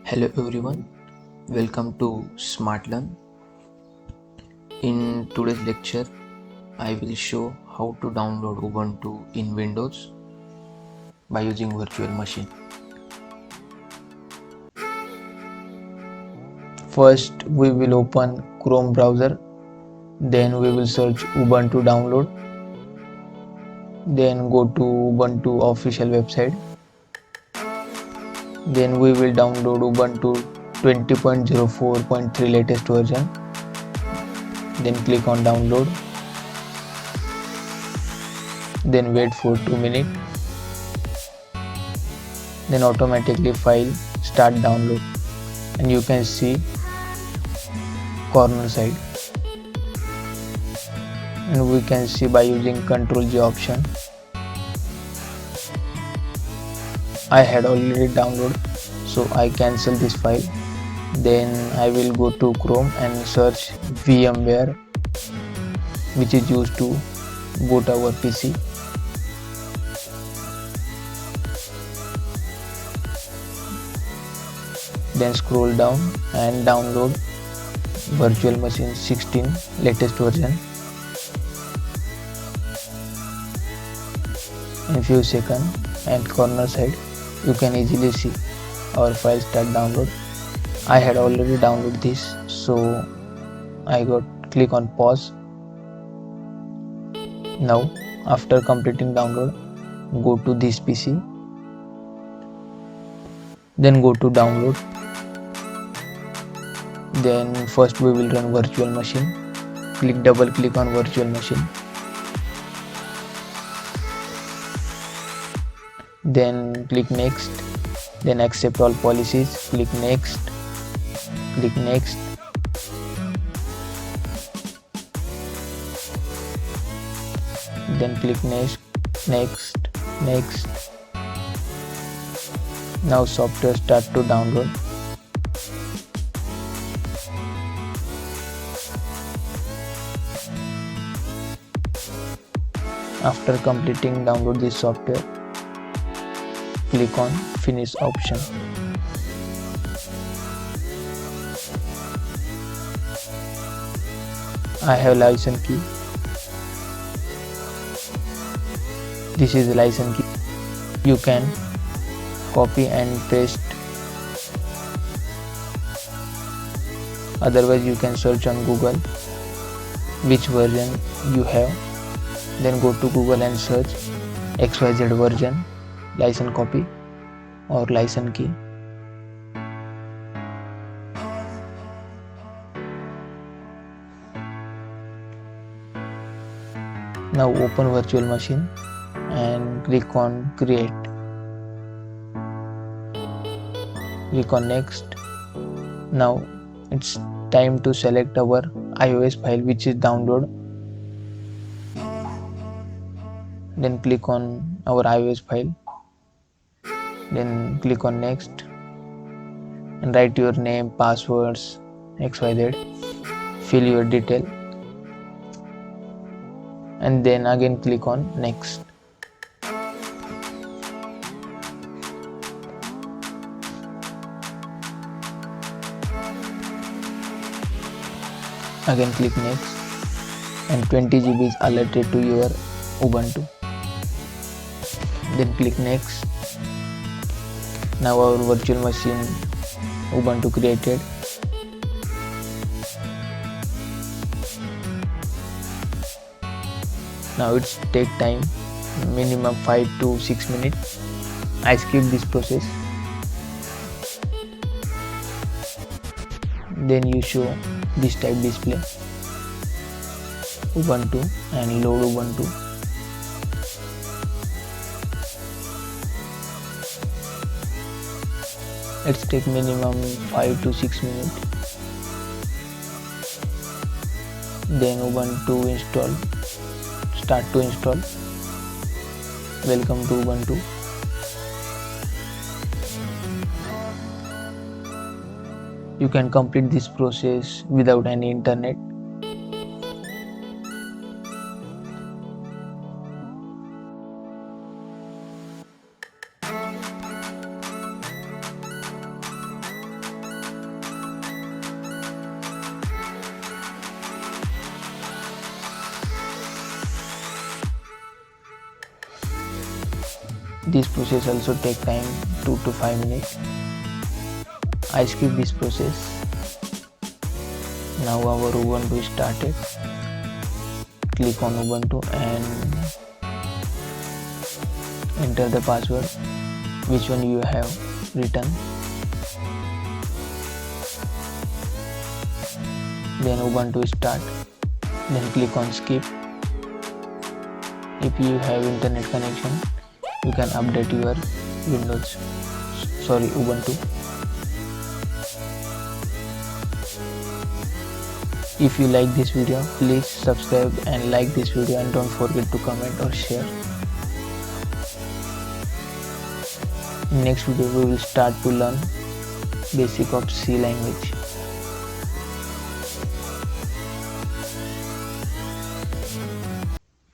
Hello everyone, welcome to Smart Learn. In today's lecture, I will show how to download Ubuntu in Windows by using virtual machine. First, we will open Chrome browser, then we will search Ubuntu download, then go to Ubuntu official website, then we will download Ubuntu 20.04.3 latest version, then click on download, then wait for 2 minutes, then automatically file start download, and you can see corner side, and we can see by using Ctrl J option. I had already downloaded, so I cancel this file. Then I will go to Chrome and search VMware, which is used to boot our PC. Then scroll down and download virtual machine 16 latest version. In few seconds, and corner side you can easily see our file start download. I had already downloaded this, so I got click on pause. Now after completing download, go to this PC, then go to download. Then first we will run virtual machine. Double click on virtual machine, then click next, then accept all policies, click next, then click next. Now software start to download. After completing download this software, click on finish option. I have license key. This is the license key. You can copy and paste. Otherwise you can search on Google which version you have. Then go to Google and search XYZ version, license copy or license key. Now open virtual machine and click on create. Click on next. Now it's time to select our iOS file which is download. Then click on our iOS file, then click on next and write your name, passwords, XYZ, fill your detail, and then again click on next. Again click next, and 20 GB is alerted to your Ubuntu. Then click next. Now our virtual machine Ubuntu created. Now it's take time, minimum 5 to 6 minutes. I skip this process. Then you show this type display, Ubuntu, and load Ubuntu. Let's take minimum 5 to 6 minutes. Then Ubuntu install, start to install. Welcome to Ubuntu. You can complete this process without any internet. This process also take time 2 to 5 minutes. I skip this process. Now our Ubuntu is started. Click on Ubuntu and enter the password which one you have written. Then Ubuntu start. Then click on skip. If you have internet connection, you can update your Ubuntu. If you like this video, please subscribe and like this video, and don't forget to comment or share. In next video we will start to learn basic of C language.